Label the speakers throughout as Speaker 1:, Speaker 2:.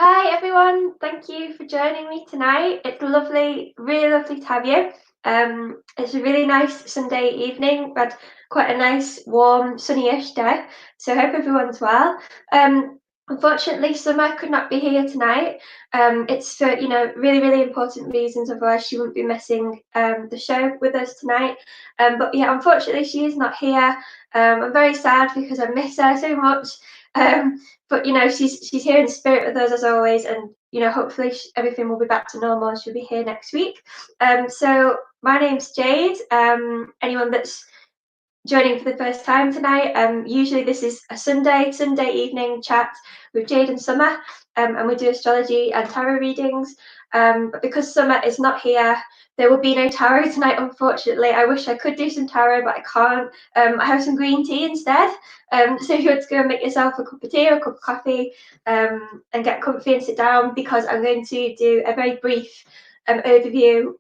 Speaker 1: Hi everyone, thank you for joining me tonight. It's lovely, really lovely to have you. It's a really nice Sunday evening. We had quite a nice, warm, sunny-ish day, so I hope everyone's well. Unfortunately, Summer could not be here tonight. It's for really, really important reasons. Otherwise, she wouldn't be missing the show with us tonight. But yeah, unfortunately, she is not here. I'm very sad because I miss her so much. Um, but she's here in spirit with us as always, and hopefully everything will be back to normal and she'll be here next week. So my name's Jade. Anyone that's joining for the first time tonight, usually this is a Sunday evening chat with Jade and Summer, and we do astrology and tarot readings. But because Summer is not here, there will be no tarot tonight, unfortunately. I wish I could do some tarot, but I can't. I have some green tea instead. So if you want to go and make yourself a cup of tea or a cup of coffee, and get comfy and sit down, because I'm going to do a very brief overview,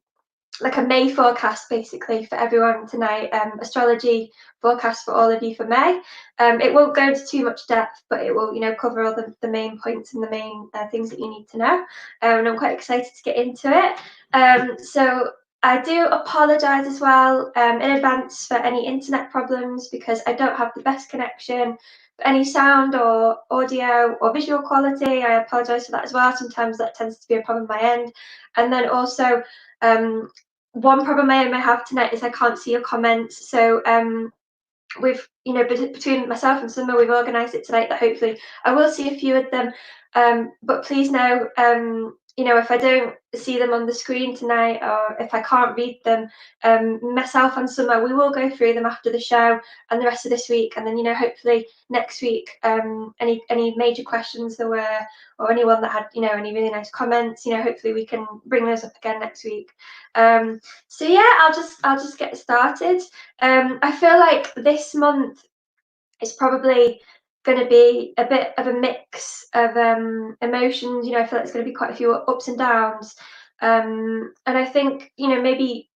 Speaker 1: like a May forecast basically for everyone tonight, astrology forecast for all of you for May. It won't go into too much depth, but it will, cover all the main points and the main things that you need to know. And I'm quite excited to get into it. So I do apologise as well in advance for any internet problems, because I don't have the best connection. For any sound or audio or visual quality, I apologise for that as well. Sometimes that tends to be a problem on my end. And then also, one problem I may have tonight is I can't see your comments. So we've, between myself and Summer, we've organised it tonight that hopefully I will see a few of them. But please know, if I don't see them on the screen tonight, or if I can't read them, myself and Summer, we will go through them after the show and the rest of this week. And then, hopefully next week, any major questions there were, or anyone that had, any really nice comments, hopefully we can bring those up again next week. So yeah, I'll just get started. I feel like this month is probably going to be a bit of a mix of emotions. I feel like there's going to be quite a few ups and downs. And I think, maybe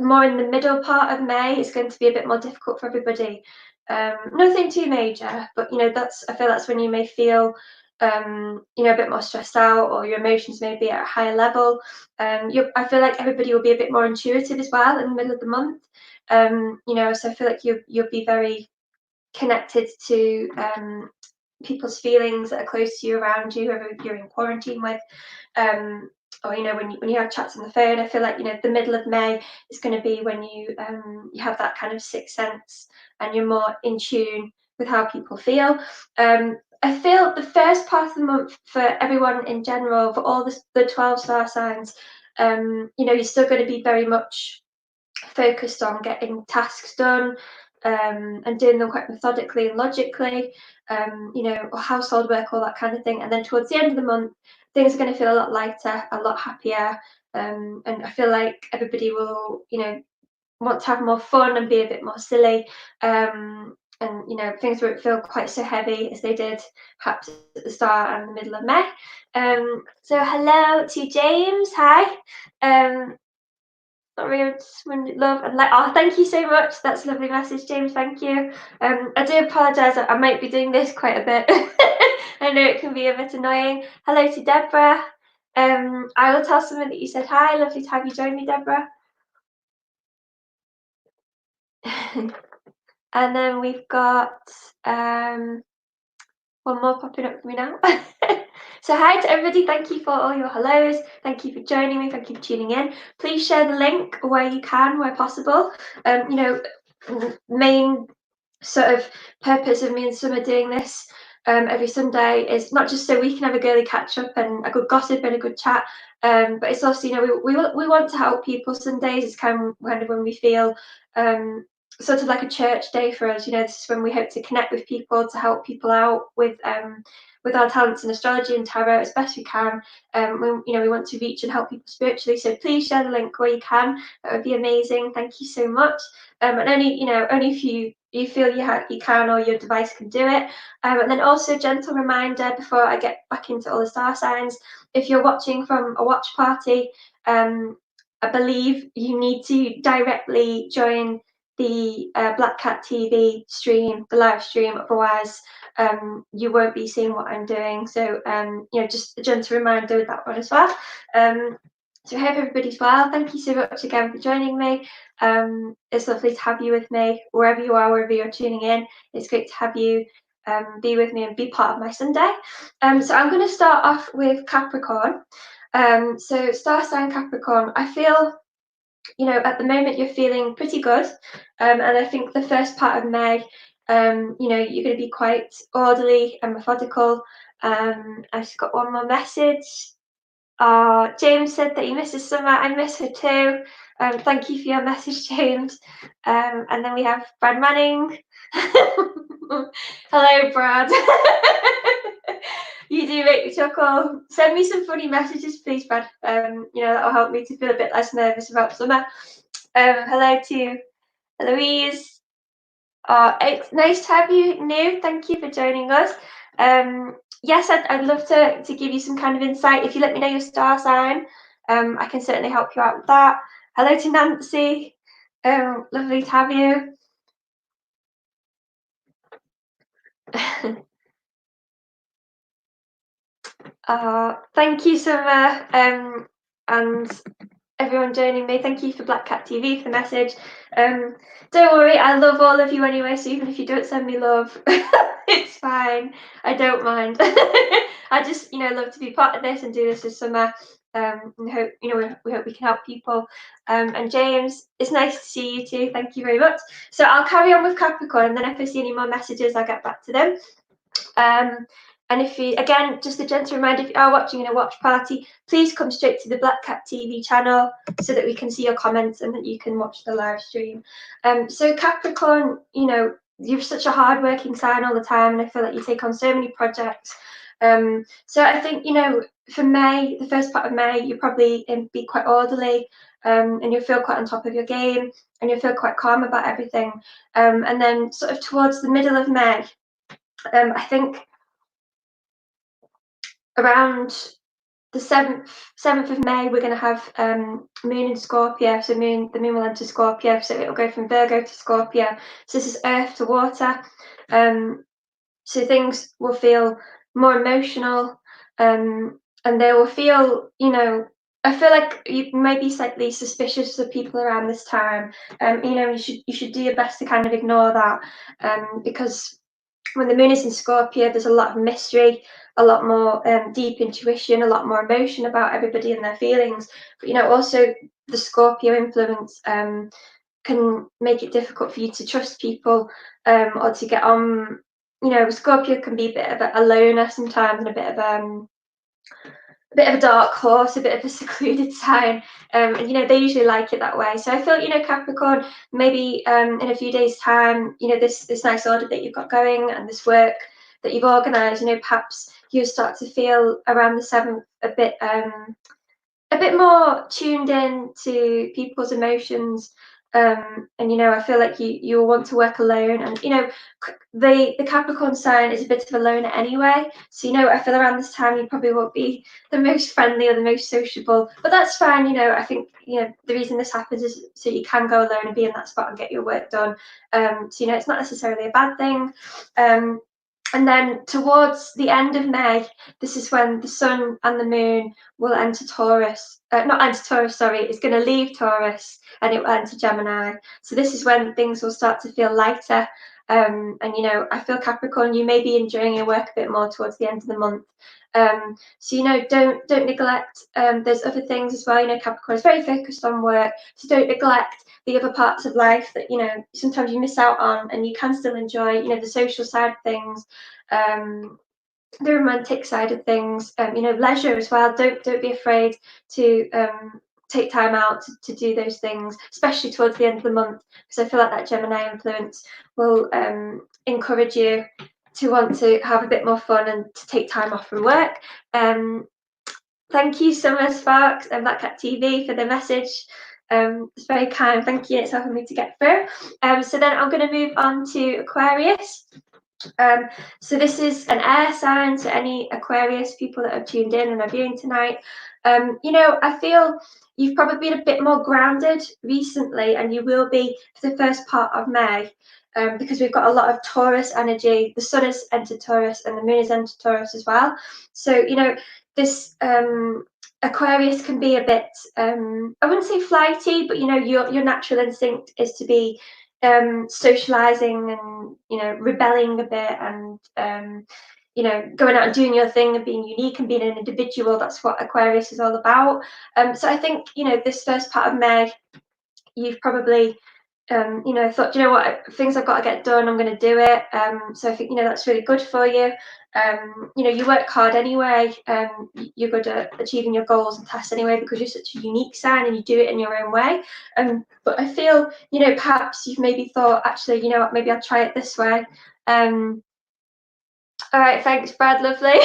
Speaker 1: more in the middle part of May is going to be a bit more difficult for everybody. Nothing too major, but I feel that's when you may feel a bit more stressed out, or your emotions may be at a higher level. I feel like everybody will be a bit more intuitive as well in the middle of the month. So I feel like you'll be very connected to people's feelings that are close to you, around you, whoever you're in quarantine with. Or when you have chats on the phone, I feel like the middle of May is going to be when you have that kind of sixth sense, and you're more in tune with how people feel. I feel the first part of the month for everyone in general, for all the 12 star signs, you're still going to be very much focused on getting tasks done, and doing them quite methodically and logically, household work, all that kind of thing. And then towards the end of the month, things are going to feel a lot lighter, a lot happier, and I feel like everybody will, want to have more fun and be a bit more silly. And things won't feel quite so heavy as they did perhaps at the start and the middle of May. So hello to James. Hi. Sorry, I just wanted love and oh, thank you so much. That's a lovely message, James. Thank you. I do apologise. I might be doing this quite a bit. I know it can be a bit annoying. Hello to Deborah. I will tell someone that you said hi. Lovely to have you join me, Deborah. And then we've got one more popping up for me now. So hi to everybody. Thank you for all your hellos. Thank you for joining me. Thank you for tuning in. Please share the link where you can, where possible. Main sort of purpose of me and Summer doing this every Sunday is not just so we can have a girly catch up and a good gossip and a good chat, but it's also, we want to help people. Sundays is kind of when we feel sort of like a church day for us. This is when we hope to connect with people, to help people out with our talents in astrology and tarot as best we can. We want to reach and help people spiritually. So please share the link where you can. That would be amazing. Thank you so much. And only if you feel you can, or your device can do it. And then also, gentle reminder before I get back into all the star signs: if you're watching from a watch party, I believe you need to directly join the Black Cat TV stream, the live stream. Otherwise, you won't be seeing what I'm doing. So, just a gentle reminder with that one as well. So I hope everybody's well. Thank you so much again for joining me. It's lovely to have you with me wherever you are, wherever you're tuning in. It's great to have you be with me and be part of my Sunday. So I'm going to start off with Capricorn. So star sign Capricorn, I feel, at the moment you're feeling pretty good. And I think the first part of May, you're going to be quite orderly and methodical. I've just got one more message. James said that he misses Summer. I miss her too. Thank you for your message, James. And then we have Brad Manning. Hello, Brad. You do make me chuckle. Send me some funny messages, please, Brad. That'll help me to feel a bit less nervous about Summer. Hello to Eloise. It's nice to have you new. Thank you for joining us. Yes, I'd love to give you some kind of insight. If you let me know your star sign, I can certainly help you out with that. Hello to Nancy. Lovely to have you. Thank you, Summer, and everyone joining me. Thank you for Black Cat TV for the message. Don't worry, I love all of you anyway, so even if you don't send me love, it's fine. I don't mind. I just, love to be part of this and do this with Summer. And hope, we hope we can help people. And James, it's nice to see you too. Thank you very much. So I'll carry on with Capricorn, and then if I see any more messages, I'll get back to them. And if you, again, just a gentle reminder, if you are watching in a watch party, please come straight to the Black Cat TV channel so that we can see your comments and that you can watch the live stream. So Capricorn, you're such a hardworking sign all the time, and I feel like you take on so many projects. So I think, for May, the first part of May, you probably be quite orderly, and you'll feel quite on top of your game, and you'll feel quite calm about everything. And then sort of towards the middle of May, I think around the 7th of May, we're going to have Moon in Scorpio. So the moon will enter Scorpio, so it'll go from Virgo to Scorpio. So this is earth to water. So things will feel more emotional, and they will feel, I feel like you may be slightly suspicious of people around this time. You should do your best to kind of ignore that, because when the moon is in Scorpio, there's a lot of mystery, a lot more deep intuition, a lot more emotion about everybody and their feelings. But also the Scorpio influence can make it difficult for you to trust people, or to get on. Scorpio can be a bit of a loner sometimes, and a bit of a dark horse, a bit of a secluded sign, and they usually like it that way. So I feel, Capricorn, maybe in a few days' time, this nice order that you've got going and this work that you've organised, perhaps you'll start to feel around the 7th a bit more tuned in to people's emotions. And I feel like you'll want to work alone, and the Capricorn sign is a bit of a loner anyway, so I feel around this time you probably won't be the most friendly or the most sociable, but that's fine. I think the reason this happens is so you can go alone and be in that spot and get your work done. So it's not necessarily a bad thing. And then towards the end of May, this is when the sun and the moon will enter Taurus. Not enter Taurus, sorry, it's going to leave Taurus and it will enter Gemini. So this is when things will start to feel lighter. And I feel Capricorn, you may be enjoying your work a bit more towards the end of the month. So don't neglect there's other things as well. Capricorn is very focused on work, so don't neglect the other parts of life that sometimes you miss out on, and you can still enjoy the social side of things, the romantic side of things, leisure as well. Don't be afraid to take time out to do those things, especially towards the end of the month, because I feel like that Gemini influence will encourage you to want to have a bit more fun and to take time off from work. Thank you, Summer Sparks and Black Cat TV, for the message. It's very kind. Thank you. It's helping me to get through. So then I'm going to move on to Aquarius. So this is an air sign. So any Aquarius people that have tuned in and are viewing tonight, I feel you've probably been a bit more grounded recently, and you will be for the first part of May. Because we've got a lot of Taurus energy. The sun has entered Taurus and the moon has entered Taurus as well. So, this Aquarius can be a bit, I wouldn't say flighty, but your natural instinct is to be socializing and rebelling a bit, and going out and doing your thing and being unique and being an individual. That's what Aquarius is all about. So I think this first part of May, you've probably thought, what, things I've got to get done, I'm going to do it. So I think, that's really good for you. You work hard anyway. You're good at achieving your goals and tasks anyway, because you're such a unique sign and you do it in your own way. But I feel, perhaps you've maybe thought, actually, what, maybe I'll try it this way. All right, thanks, Brad. Lovely.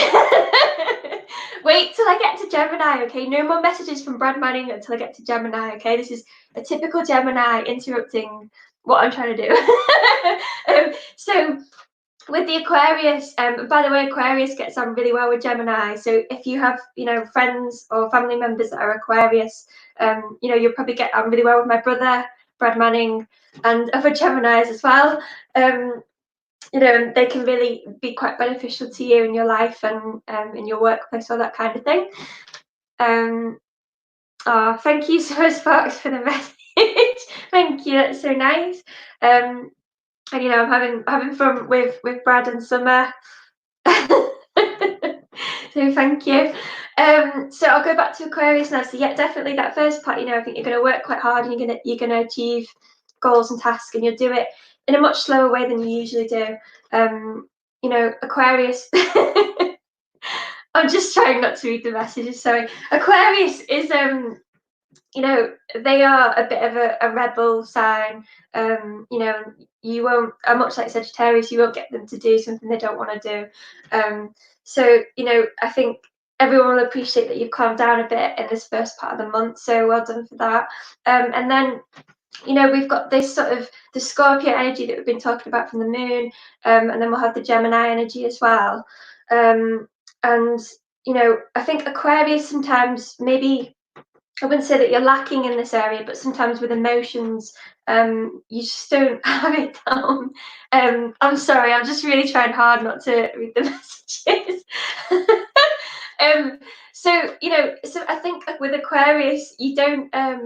Speaker 1: Wait till I get to Gemini, okay? No more messages from Brad Manning until I get to Gemini, okay? This is a typical Gemini interrupting what I'm trying to do. So with the Aquarius, by the way, Aquarius gets on really well with Gemini. So if you have, friends or family members that are Aquarius, you'll probably get on really well with my brother, Brad Manning, and other Geminis as well. They can really be quite beneficial to you in your life and in your workplace, all that kind of thing. Thank you so much, Sparks, for the message. Thank you, that's so nice. And I'm having fun with Brad and Summer. So thank you. So I'll go back to Aquarius now. So yeah, definitely that first part, I think you're going to work quite hard and you're going to achieve goals and tasks, and you'll do it in a much slower way than you usually do. Aquarius. I'm just trying not to read the messages. Sorry. Aquarius is they are a bit of a rebel sign. You won't, much like Sagittarius, you won't get them to do something they don't want to do. So I think everyone will appreciate that you've calmed down a bit in this first part of the month. So well done for that. And then we've got this sort of the Scorpio energy that we've been talking about from the moon, and then we'll have the Gemini energy as well. And I think Aquarius sometimes, maybe I wouldn't say that you're lacking in this area, but sometimes with emotions, you just don't have it down. I'm sorry, I'm just really trying hard not to read the messages. So I think with Aquarius, you don't, I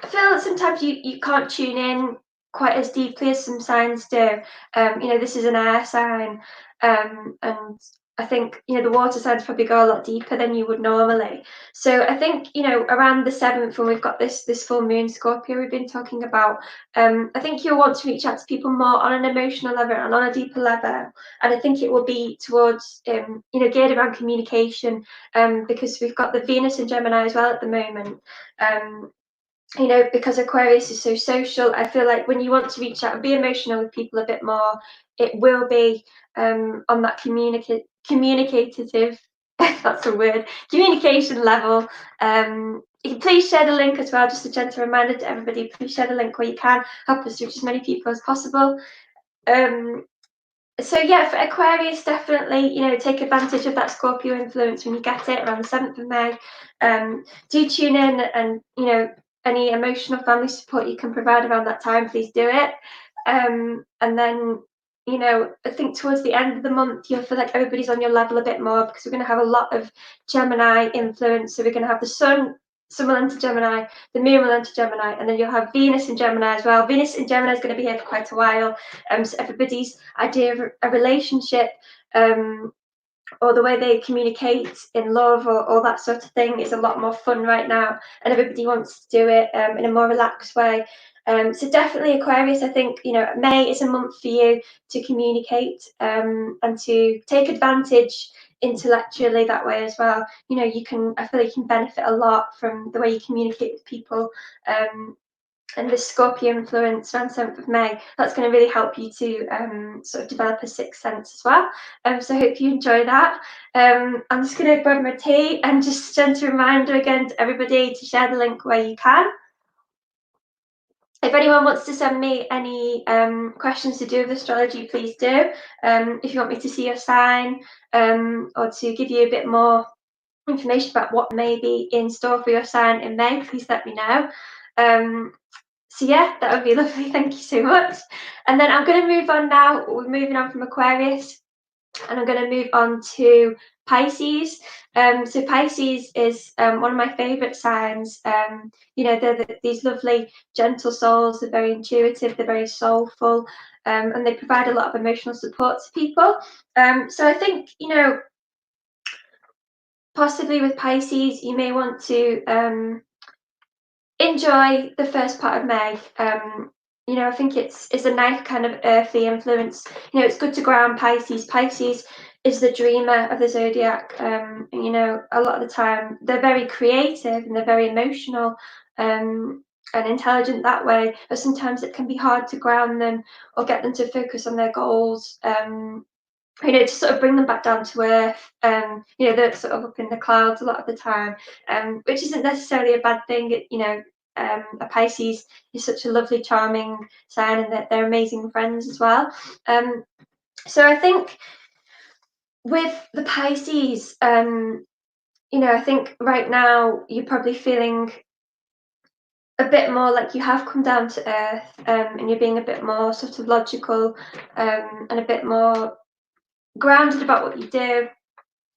Speaker 1: feel that sometimes you can't tune in quite as deeply as some signs do. This is an air sign, and I think the water signs probably go a lot deeper than you would normally. So I think around the 7th, when we've got this full moon Scorpio we've been talking about, I think you'll want to reach out to people more on an emotional level and on a deeper level. And I think it will be towards geared around communication, because we've got the Venus in Gemini as well at the moment. Because Aquarius is so social, I feel like when you want to reach out and be emotional with people a bit more, it will be on that communicative, that's a word, communication level. You can please share the link as well, just a gentle reminder to everybody, please share the link where you can, help us reach as many people as possible. So yeah, for Aquarius, definitely, take advantage of that Scorpio influence when you get it around the 7th of May. Do tune in, and, any emotional family support you can provide around that time, please do it. And then, I think towards the end of the month, you'll feel like everybody's on your level a bit more, because we're going to have a lot of Gemini influence. So we're going to have the sun will enter Gemini, the moon will enter Gemini, and then you'll have Venus in Gemini as well. Venus in Gemini is going to be here for quite a while. So everybody's idea of a relationship, or the way they communicate in love, or all that sort of thing, is a lot more fun right now, and everybody wants to do it in a more relaxed way. So definitely Aquarius, I think May is a month for you to communicate, and to take advantage intellectually that way as well. I feel like you can benefit a lot from the way you communicate with people, and this Scorpio influence around 7th of May, that's going to really help you to sort of develop a sixth sense as well. So I hope you enjoy that. I'm just going to grab my tea, and just a gentle reminder again to everybody to share the link where you can. If anyone wants to send me any questions to do with astrology, please do. If you want me to see your sign, or to give you a bit more information about what may be in store for your sign in May, please let me know. So yeah, that would be lovely. Thank you so much. And then I'm going to move on now. We're moving on from Aquarius, and I'm going to move on to Pisces. So Pisces is one of my favourite signs. They're these lovely, gentle souls. They're very intuitive. They're very soulful, and they provide a lot of emotional support to people. So I think, possibly with Pisces, you may want to enjoy the first part of May. I think it's a nice kind of earthy influence. It's good to ground Pisces. Pisces is the dreamer of the zodiac. A lot of the time they're very creative and they're very emotional, and intelligent that way. But sometimes it can be hard to ground them or get them to focus on their goals. To sort of bring them back down to earth. They're sort of up in the clouds a lot of the time, which isn't necessarily a bad thing. A Pisces is such a lovely, charming sign, and that they're amazing friends as well. So I think with the Pisces, I think right now you're probably feeling a bit more like you have come down to earth, and you're being a bit more sort of logical, and a bit more grounded about what you do.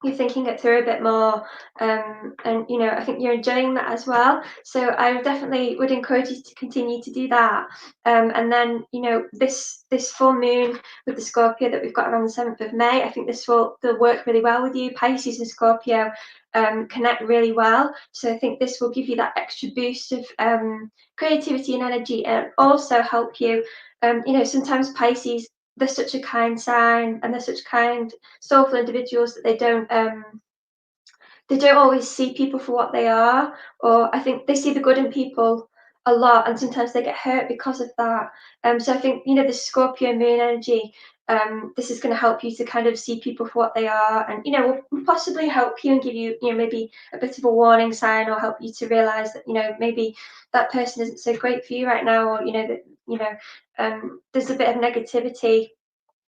Speaker 1: You're thinking it through a bit more, and I think you're enjoying that as well. So I definitely would encourage you to continue to do that. And then this full moon with the Scorpio that we've got around the 7th of May, I think they'll work really well with you. Pisces and Scorpio connect really well, so I think this will give you that extra boost of creativity and energy, and also help you. Sometimes Pisces, they're such a kind sign, and they're such kind, soulful individuals that they don't always see people for what they are, or I think they see the good in people a lot, and sometimes they get hurt because of that. So I think the Scorpio moon energy, this is going to help you to kind of see people for what they are, and will possibly help you and give you maybe a bit of a warning sign, or help you to realize that maybe that person isn't so great for you right now, or that there's a bit of negativity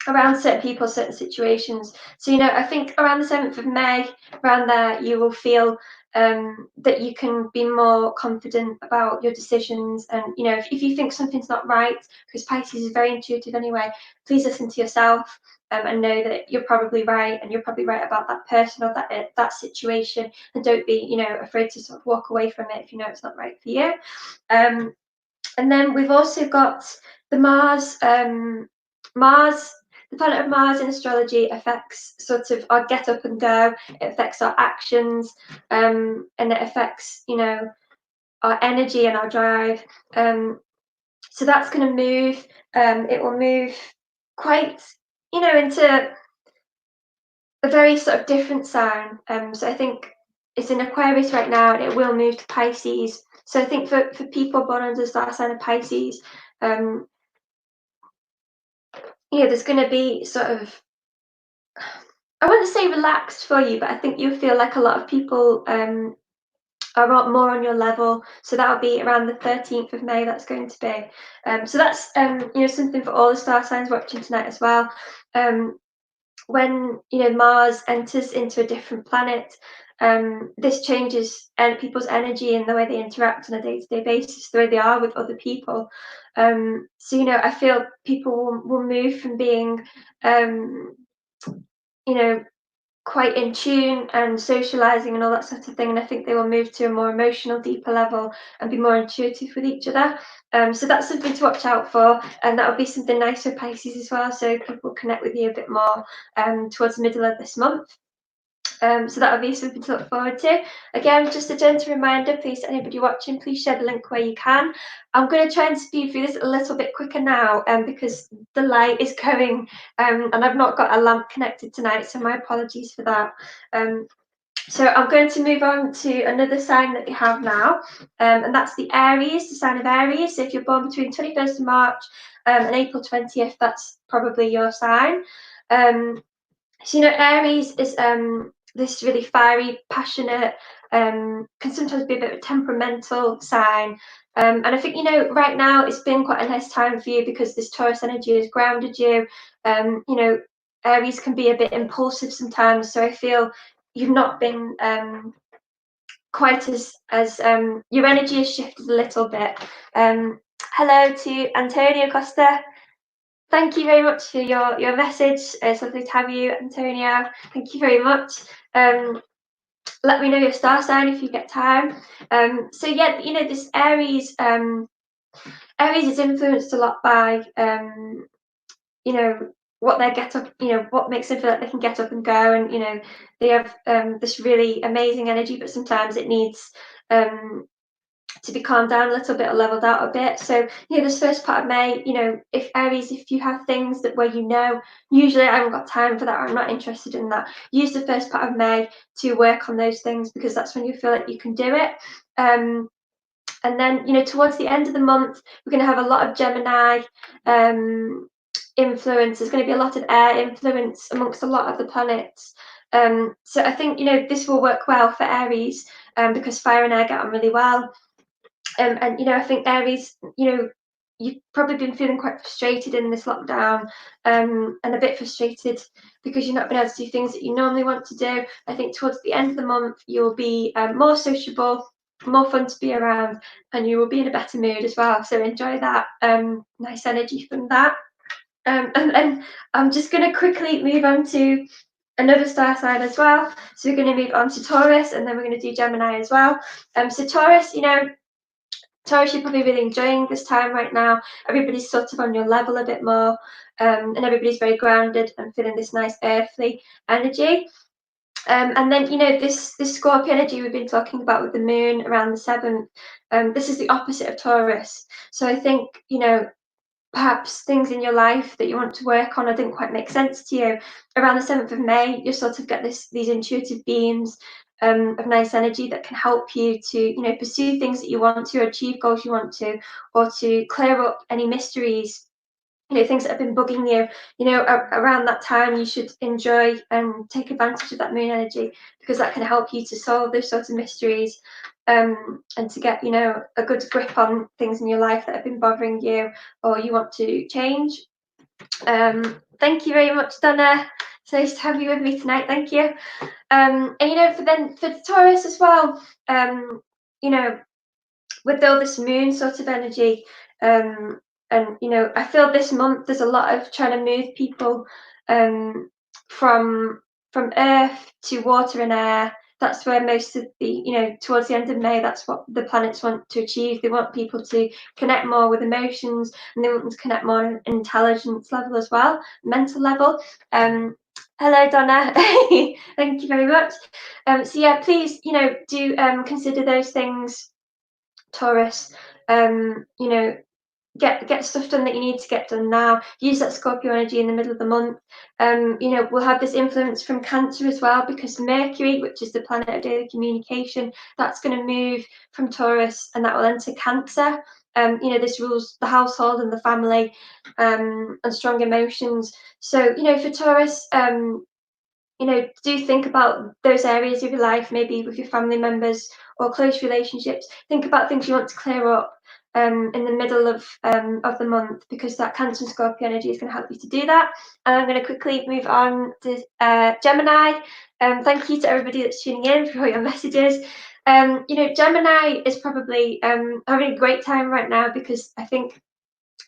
Speaker 1: around certain people, certain situations. So I think around the 7th of May, around there, you will feel that you can be more confident about your decisions. And if you think something's not right, because Pisces is very intuitive anyway, please listen to yourself, and know that you're probably right, and you're probably right about that person or that situation. And don't be afraid to sort of walk away from it if you know it's not right for you. And then we've also got the Mars. The planet of Mars in astrology affects sort of our get up and go. It affects our actions, and it affects our energy and our drive. So that's going to move. It will move quite into a very sort of different sign. So I think it's in Aquarius right now, and it will move to Pisces. So I think for people born under the star sign of Pisces, there's going to be sort of, I wouldn't say relaxed for you, but I think you'll feel like a lot of people are more on your level. So that'll be around the 13th of May. That's going to be. So that's something for all the star signs watching tonight as well. When Mars enters into a different planet, this changes people's energy and the way they interact on a day-to-day basis, the way they are with other people. So I feel people will move from being quite in tune and socializing and all that sort of thing, and I think they will move to a more emotional, deeper level and be more intuitive with each other. So that's something to watch out for, and that will be something nice for Pisces as well, so people connect with you a bit more towards the middle of this month. So that will be something to look forward to. Again, just a gentle reminder, please, to anybody watching, please share the link where you can. I'm going to try and speed through this a little bit quicker now, because the light is going, and I've not got a lamp connected tonight, so my apologies for that. So I'm going to move on to another sign that we have now, and that's the Aries, the sign of Aries. So if you're born between 21st of March and April 20th, that's probably your sign. So Aries is this really fiery, passionate, can sometimes be a bit of a temperamental sign. And I think right now it's been quite a nice time for you because this Taurus energy has grounded you. Aries can be a bit impulsive sometimes, so I feel you've not been quite as your energy has shifted a little bit. Hello to Antonio Costa. Thank you very much for your message. It's lovely to have you, Antonio. Thank you very much. Let me know your star sign if you get time. So yeah, this Aries. Aries is influenced a lot by what they get up, what makes them feel like they can get up and go, and they have this really amazing energy, but sometimes it needs to be calmed down a little bit or leveled out a bit. So this first part of May, if Aries, if you have things that where usually I haven't got time for that, or I'm not interested in that, use the first part of May to work on those things, because that's when you feel like you can do it. And then, towards the end of the month, we're going to have a lot of Gemini influence. There's going to be a lot of air influence amongst a lot of the planets. So I think, this will work well for Aries, because fire and air get on really well. And I think Aries, you've probably been feeling quite frustrated in this lockdown, and a bit frustrated because you've not been able to do things that you normally want to do. I think towards the end of the month, you'll be more sociable, more fun to be around, and you will be in a better mood as well. So enjoy that nice energy from that. And then I'm just going to quickly move on to another star sign as well. So we're going to move on to Taurus, and then we're going to do Gemini as well. So Taurus, Taurus, you're probably really enjoying this time right now. Everybody's sort of on your level a bit more, and everybody's very grounded and feeling this nice earthly energy. And then, this Scorpio energy we've been talking about with the moon around the 7th, this is the opposite of Taurus. So I think, perhaps things in your life that you want to work on or didn't quite make sense to you. Around the 7th of May, you sort of get these intuitive beams of nice energy that can help you to, pursue things that you want to, achieve goals you want to, or to clear up any mysteries, things that have been bugging you. Around that time, you should enjoy and take advantage of that moon energy, because that can help you to solve those sorts of mysteries, and to get, a good grip on things in your life that have been bothering you or you want to change. Thank you very much, Donna. It's nice to have you with me tonight. Thank you. And for Taurus as well, with all this moon sort of energy, and I feel this month there's a lot of trying to move people from earth to water and air. That's where most of the, towards the end of May, that's what the planets want to achieve. They want people to connect more with emotions, and they want them to connect more on intelligence level as well, mental level. Hello, Donna. Thank you very much. So yeah, please, do consider those things, Taurus. Get stuff done that you need to get done now. Use that Scorpio energy in the middle of the month. We'll have this influence from Cancer as well, because Mercury, which is the planet of daily communication, that's going to move from Taurus, and that will enter Cancer. This rules the household and the family, and strong emotions. So, for Taurus, do think about those areas of your life, maybe with your family members or close relationships. Think about things you want to clear up in the middle of the month, because that Cancer and Scorpio energy is going to help you to do that. And I'm going to quickly move on to Gemini. Thank you to everybody that's tuning in for all your messages. Gemini is probably having a great time right now, because I think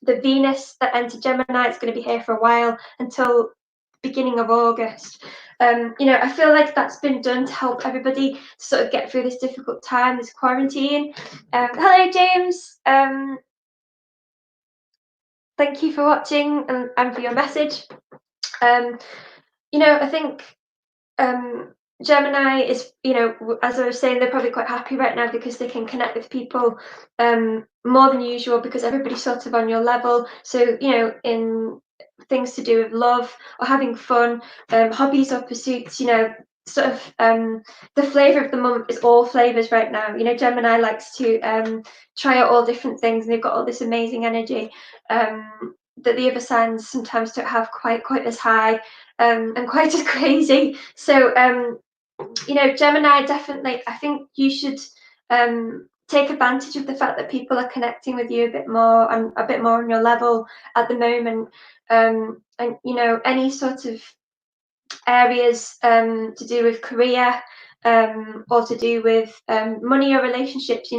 Speaker 1: the Venus that entered Gemini is going to be here for a while, until beginning of August. I feel like that's been done to help everybody sort of get through this difficult time, this quarantine. Hello, James. Thank you for watching and for your message. I think Gemini is, as I was saying, they're probably quite happy right now because they can connect with people more than usual, because everybody's sort of on your level. So, in things to do with love or having fun, hobbies or pursuits, sort of the flavor of the month is all flavors right now. Gemini likes to try out all different things, and they've got all this amazing energy that the other signs sometimes don't have quite as high, and quite as crazy. So Gemini, definitely, I think you should take advantage of the fact that people are connecting with you a bit more, and a bit more on your level at the moment. And any sort of areas to do with career, or to do with money or relationships,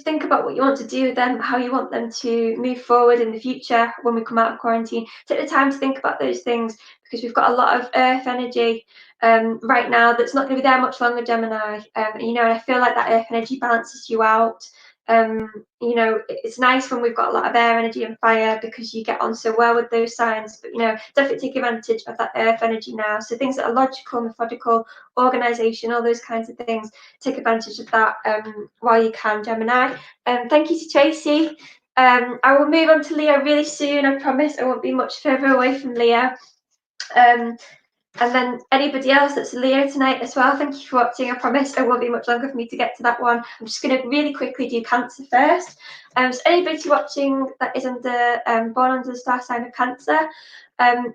Speaker 1: think about what you want to do with them, how you want them to move forward in the future when we come out of quarantine. Take the time to think about those things, because we've got a lot of earth energy right now that's not going to be there much longer, Gemini. And I feel like that earth energy balances you out. It's nice when we've got a lot of air energy and fire, because you get on so well with those signs. But definitely take advantage of that earth energy now. So things that are logical, methodical, organization, all those kinds of things, take advantage of that while you can, Gemini. Thank you to Tracy. I will move on to Leo really soon. I promise I won't be much further away from Leo. And then anybody else that's a Leo tonight as well, thank you for watching. I promise it won't be much longer for me to get to that one. I'm just going to really quickly do Cancer first. So anybody watching that is born under the star sign of Cancer, I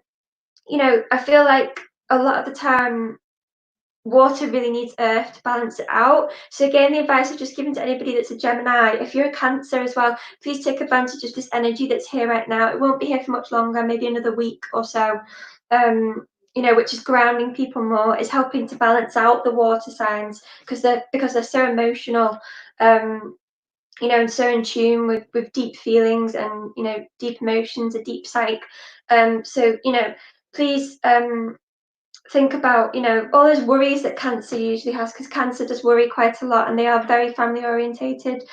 Speaker 1: feel like a lot of the time water really needs earth to balance it out. So again, the advice I've just given to anybody that's a Gemini, if you're a Cancer as well, please take advantage of this energy that's here right now. It won't be here for much longer, maybe another week or so. Which is grounding people more, is helping to balance out the water signs, because they're so emotional, and so in tune with deep feelings and deep emotions, a deep psyche. So please think about all those worries that Cancer usually has, because Cancer does worry quite a lot, and they are very family orientated.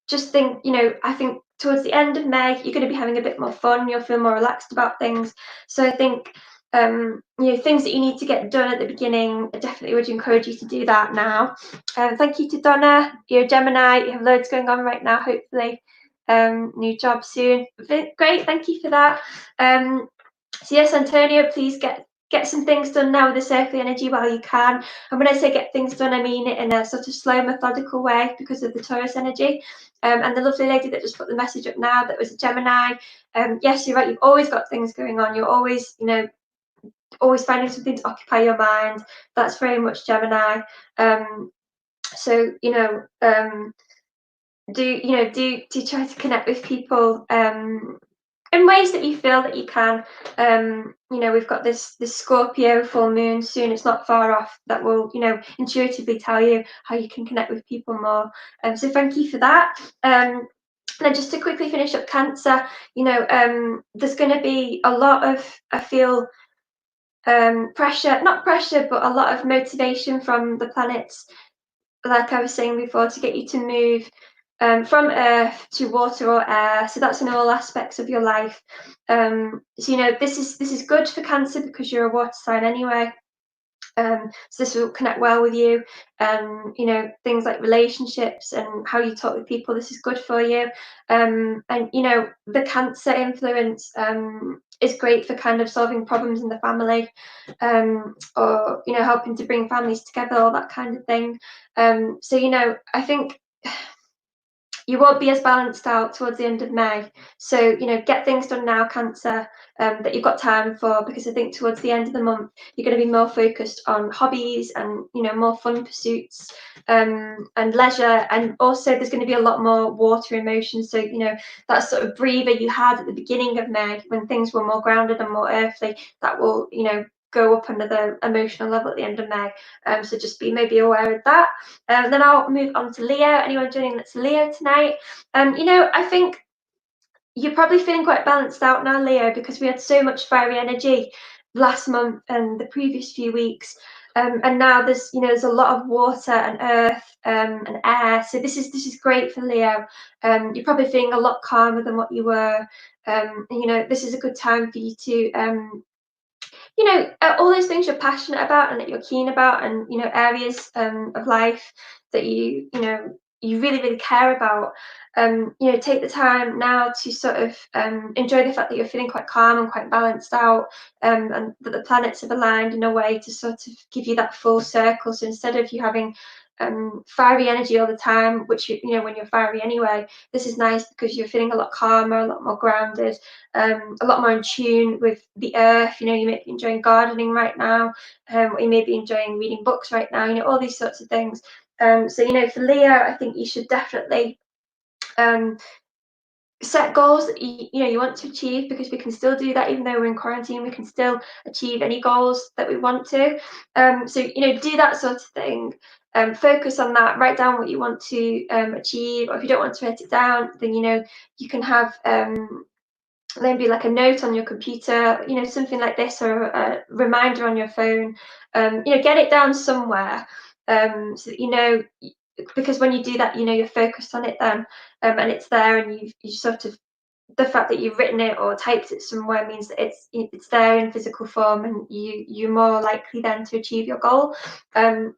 Speaker 1: Just think, I think towards the end of May, you're going to be having a bit more fun. You'll feel more relaxed about things. So I think, things that you need to get done at the beginning, I definitely would encourage you to do that now. Thank you to Donna. You're a Gemini. You have loads going on right now, hopefully. New job soon. Great. Thank you for that. So yes, Antonio, please get some things done now with the earthly energy while you can. And when I say get things done, I mean it in a sort of slow, methodical way, because of the Taurus energy. And the lovely lady that just put the message up now, that was a Gemini. Yes, you're right. You've always got things going on. You're always, always finding something to occupy your mind. That's very much Gemini. So do try to connect with people in ways that you feel that you can. We've got this Scorpio full moon soon. It's not far off. That will intuitively tell you how you can connect with people more. So thank you for that. And then just to quickly finish up Cancer, there's going to be a lot of, I feel, pressure, not pressure, but a lot of motivation from the planets, like I was saying before, to get you to move from earth to water or air. So that's in all aspects of your life. So this is good for Cancer, because you're a water sign anyway. So this will connect well with you. Things like relationships and how you talk with people, this is good for you. And the Cancer influence is great for kind of solving problems in the family, or helping to bring families together, all that kind of thing. So I think you won't be as balanced out towards the end of May. So, get things done now, Cancer, that you've got time for, because I think towards the end of the month, you're going to be more focused on hobbies and, more fun pursuits, and leisure. And also there's going to be a lot more water emotions. So, that sort of breather you had at the beginning of May, when things were more grounded and more earthly, that will, go up another emotional level at the end of May. So just be maybe aware of that. Then I'll move on to Leo. Anyone joining that's Leo tonight? I think you're probably feeling quite balanced out now, Leo, because we had so much fiery energy last month and the previous few weeks. And now there's a lot of water and earth and air. So this is great for Leo. You're probably feeling a lot calmer than what you were. This is a good time for you to all those things you're passionate about and that you're keen about, and areas of life that you really, really care about. Take the time now to sort of enjoy the fact that you're feeling quite calm and quite balanced out, and that the planets have aligned in a way to sort of give you that full circle. So instead of you having fiery energy all the time, which when you're fiery anyway, this is nice because you're feeling a lot calmer, a lot more grounded, a lot more in tune with the earth. You may be enjoying gardening right now, or you may be enjoying reading books right now, all these sorts of things. So for Leo, I think you should definitely set goals that you want to achieve, because we can still do that even though we're in quarantine. We can still achieve any goals that we want to. So do that sort of thing. Focus on that. Write down what you want to achieve, or if you don't want to write it down, then you can have maybe like a note on your computer, something like this, or a reminder on your phone. Get it down somewhere, so that because when you do that, you're focused on it then, and it's there, and you sort of, the fact that you've written it or typed it somewhere means that it's there in physical form, and you're more likely then to achieve your goal. Um,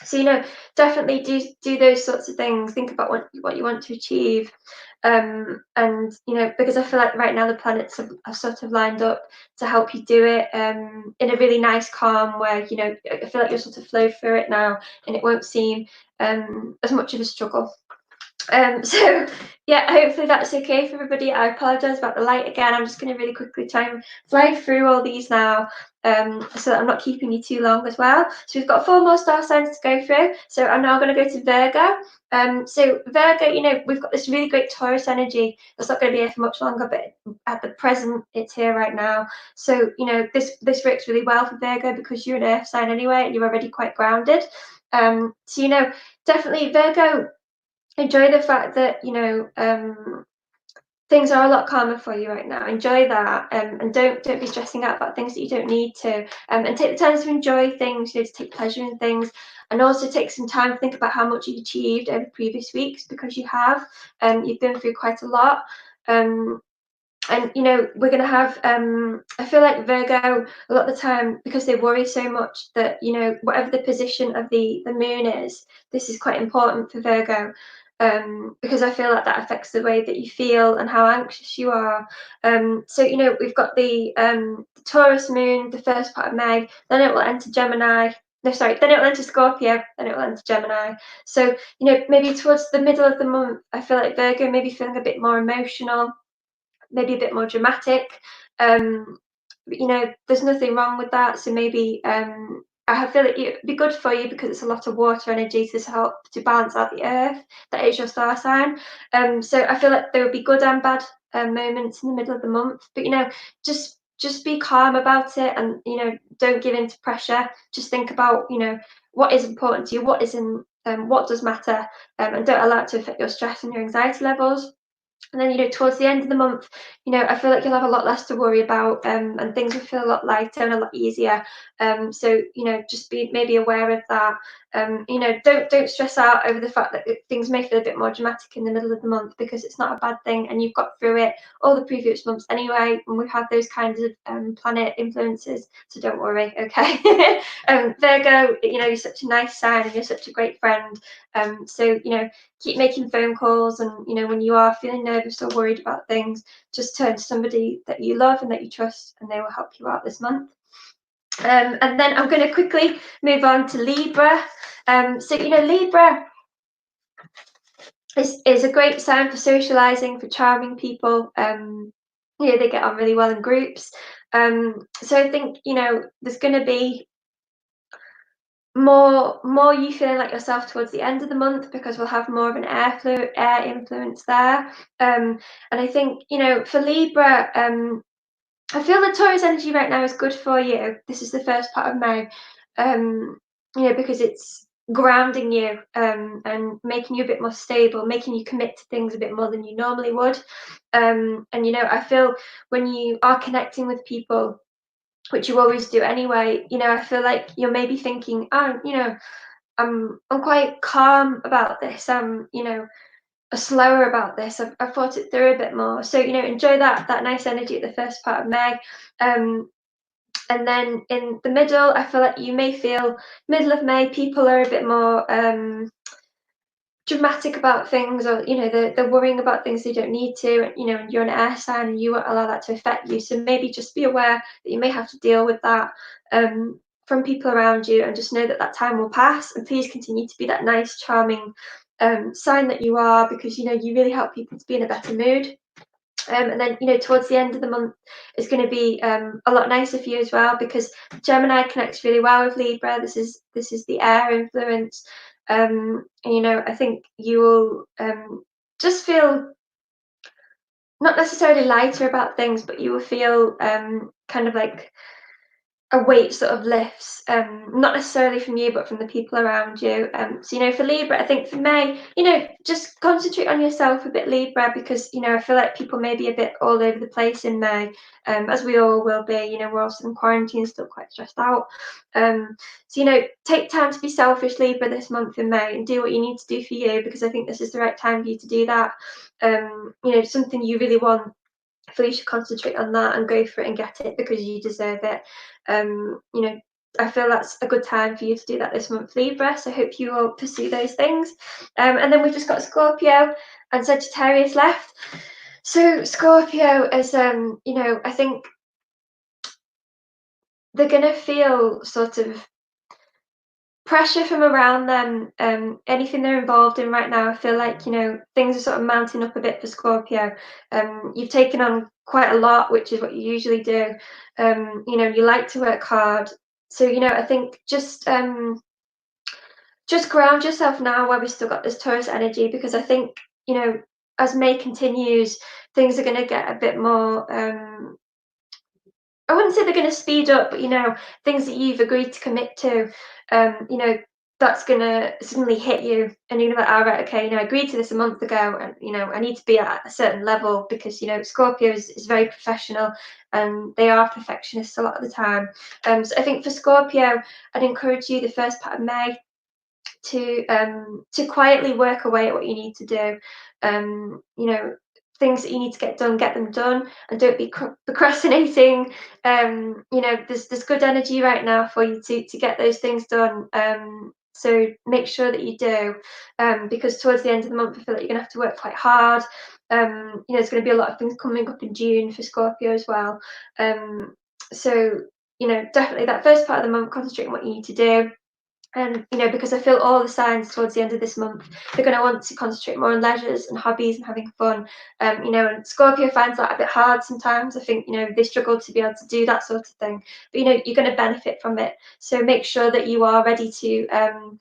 Speaker 1: so definitely do those sorts of things. Think about what you want to achieve, and because I feel like right now the planets have sort of lined up to help you do it, in a really nice calm, where I feel like you'll sort of flow through it now, and it won't seem as much of a struggle. So yeah, hopefully that's okay for everybody. I apologize about the light again. I'm just going to really quickly try and fly through all these now, so that I'm not keeping you too long as well. So we've got 4 more star signs to go through. So I'm now going to go to Virgo. So Virgo, we've got this really great Taurus energy that's not going to be here for much longer, but at the present, it's here right now. So this works really well for Virgo, because you're an earth sign anyway, and you're already quite grounded. So definitely Virgo, enjoy the fact that things are a lot calmer for you right now. Enjoy that, and don't be stressing out about things that you don't need to, and take the time to enjoy things, to take pleasure in things, and also take some time to think about how much you achieved over previous weeks, because you've been through quite a lot. And we're going to have, I feel like Virgo, a lot of the time, because they worry so much, that whatever the position of the moon is, this is quite important for Virgo, because I feel like that affects the way that you feel and how anxious you are. So we've got the Taurus moon the first part of May, then it will enter Gemini. No, sorry, then it will enter Scorpio, then it will enter Gemini. So maybe towards the middle of the month, I feel like Virgo may be feeling a bit more emotional, maybe a bit more dramatic. There's nothing wrong with that. So maybe I feel like it'd be good for you, because it's a lot of water energy to help to balance out the earth that is your star sign. So I feel like there would be good and bad moments in the middle of the month, but just be calm about it, and don't give in to pressure. Just think about what is important to you, what isn't, what does matter, and don't allow it to affect your stress and your anxiety levels. And then, towards the end of the month, I feel like you'll have a lot less to worry about, and things will feel a lot lighter and a lot easier. So, just be maybe aware of that. Don't stress out over the fact that things may feel a bit more dramatic in the middle of the month, because it's not a bad thing, and you've got through it all the previous months anyway, and we've had those kinds of planet influences. So don't worry, okay? Virgo, you're such a nice sign, and you're such a great friend. So keep making phone calls, and when you are feeling nervous or worried about things, just turn to somebody that you love and that you trust, and they will help you out this month. And then I'm going to quickly move on to Libra. So Libra is a great sign for socializing, for charming people. They get on really well in groups. So I think there's going to be more you feeling like yourself towards the end of the month, because we'll have more of an air influence there. And I think for Libra, I feel the Taurus energy right now is good for you. This is the first part of May, because it's grounding you, and making you a bit more stable, making you commit to things a bit more than you normally would. And I feel when you are connecting with people, which you always do anyway, I feel like you're maybe thinking, oh, I'm quite calm about this. I'm, slower about this. I've thought it through a bit more. So, enjoy that nice energy at the first part of May. And then in the middle, I feel like you may feel middle of May, people are a bit more dramatic about things, or they're worrying about things they don't need to, and you're an air sign, and you won't allow that to affect you. So maybe just be aware that you may have to deal with that from people around you, and just know that time will pass. And please continue to be that nice, charming sign that you are, because you really help people to be in a better mood. And then towards the end of the month, it's going to be a lot nicer for you as well, because Gemini connects really well with Libra. This is the air influence. And, I think you will just feel not necessarily lighter about things, but you will feel kind of like a weight sort of lifts, not necessarily from you, but from the people around you. So, for Libra, I think for May, just concentrate on yourself a bit, Libra, because, I feel like people may be a bit all over the place in May, as we all will be. We're also in quarantine, still quite stressed out. So, take time to be selfish, Libra, this month in May, and do what you need to do for you, because I think this is the right time for you to do that. Something you really want, I feel you should concentrate on that and go for it and get it because you deserve it. I feel that's a good time for you to do that this month, Libra. So I hope you will pursue those things. And then we've just got Scorpio and Sagittarius left. So Scorpio is, I think they're going to feel sort of pressure from around them, anything they're involved in right now. I feel like, things are sort of mounting up a bit for Scorpio. You've taken on quite a lot, which is what you usually do. You like to work hard. So, I think just ground yourself now while we've still got this Taurus energy, because I think, as May continues, things are going to get a bit more, I wouldn't say they're going to speed up, but things that you've agreed to commit to, that's going to suddenly hit you, and you're going to be like, all right, okay, I agreed to this a month ago, and I need to be at a certain level, because Scorpio is very professional, and they are perfectionists a lot of the time. So I think for Scorpio, I'd encourage you the first part of May to quietly work away at what you need to do. Things that you need to get them done, and don't be procrastinating. There's good energy right now for you to get those things done. So make sure that you do, because towards the end of the month, I feel like you're gonna have to work quite hard. There's going to be a lot of things coming up in June for Scorpio as well. So definitely that first part of the month, concentrate on what you need to do. And because I feel all the signs towards the end of this month, they're going to want to concentrate more on leisures and hobbies and having fun. And Scorpio finds that a bit hard sometimes. I think they struggle to be able to do that sort of thing. But you're going to benefit from it. So make sure that you are ready to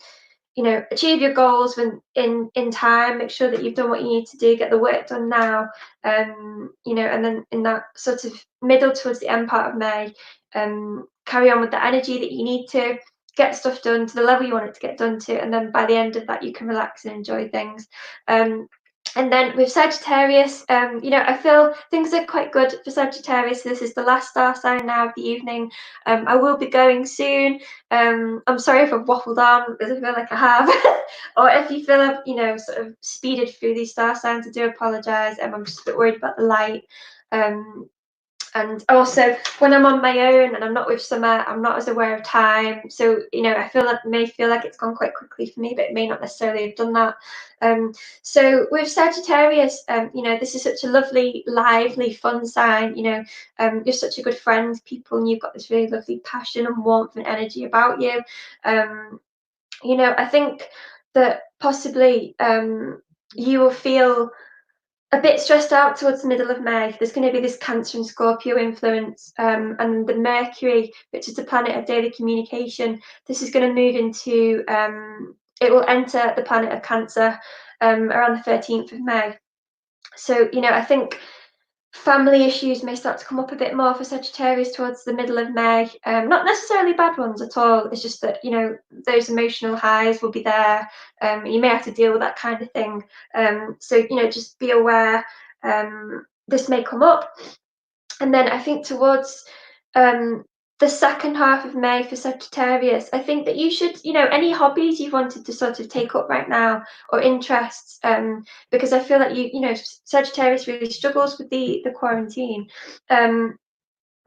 Speaker 1: achieve your goals when in time. Make sure that you've done what you need to do, get the work done now. And then in that sort of middle towards the end part of May, carry on with the energy that you need to get stuff done to the level you want it to get done to, and then by the end of that you can relax and enjoy things. And then with Sagittarius, I feel things are quite good for Sagittarius. This is the last star sign now of the evening. I will be going soon. I'm sorry if I've waffled on, because I feel like I have. Or if you feel I've, sort of speeded through these star signs, I do apologise. I'm just a bit worried about the light. And also, when I'm on my own and I'm not with Summer, I'm not as aware of time. So, I may feel like it's gone quite quickly for me, but it may not necessarily have done that. So with Sagittarius, this is such a lovely, lively, fun sign. You're such a good friend to people, and you've got this really lovely passion and warmth and energy about you. I think that possibly you will feel a bit stressed out towards the middle of May. There's going to be this Cancer and Scorpio influence, and the Mercury, which is the planet of daily communication, this is going to move into, it will enter the planet of Cancer around the 13th of May. So, I think family issues may start to come up a bit more for Sagittarius towards the middle of May. Not necessarily bad ones at all. It's just that those emotional highs will be there. You may have to deal with that kind of thing. So just be aware. This may come up, and then I think towards the second half of May for Sagittarius, I think that you should, any hobbies you've wanted to sort of take up right now, or interests, because I feel like Sagittarius really struggles with the quarantine.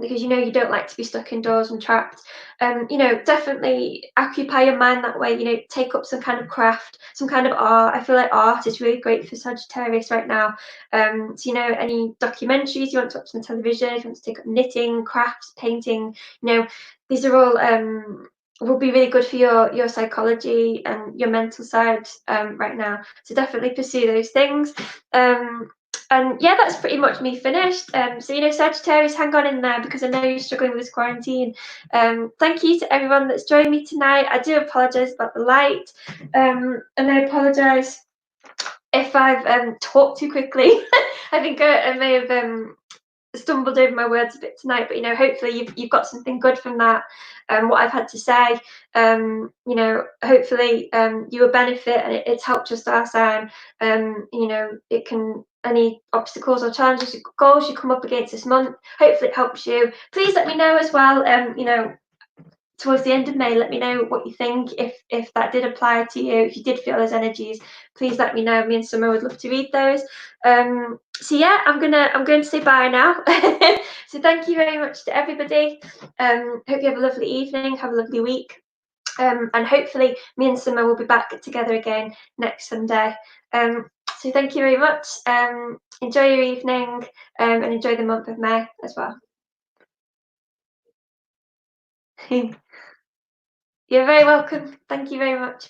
Speaker 1: Because you don't like to be stuck indoors and trapped. Definitely occupy your mind that way. Take up some kind of craft, some kind of art. I feel like art is really great for Sagittarius right now. So any documentaries you want to watch on television, if you want to take up knitting, crafts, painting, these are all will be really good for your psychology and your mental side right now. So definitely pursue those things. And yeah, that's pretty much me finished. So Sagittarius, hang on in there, because I know you're struggling with this quarantine. Thank you to everyone that's joined me tonight. I do apologise about the light, and I apologise if I've talked too quickly. I think I may have stumbled over my words a bit tonight, but hopefully you've got something good from that. What I've had to say, hopefully you will benefit, and it's helped your star sign. It can, any obstacles or challenges, goals you come up against this month. Hopefully it helps you. Please let me know as well. Towards the end of May, let me know what you think, if that did apply to you, if you did feel those energies. Please let me know. Me and Summer would love to read those. So yeah, I'm going to say bye now. So thank you very much to everybody. Hope you have a lovely evening, have a lovely week. And hopefully me and Summer will be back together again next Sunday. So thank you very much. Enjoy your evening, and enjoy the month of May as well. You're very welcome. Thank you very much.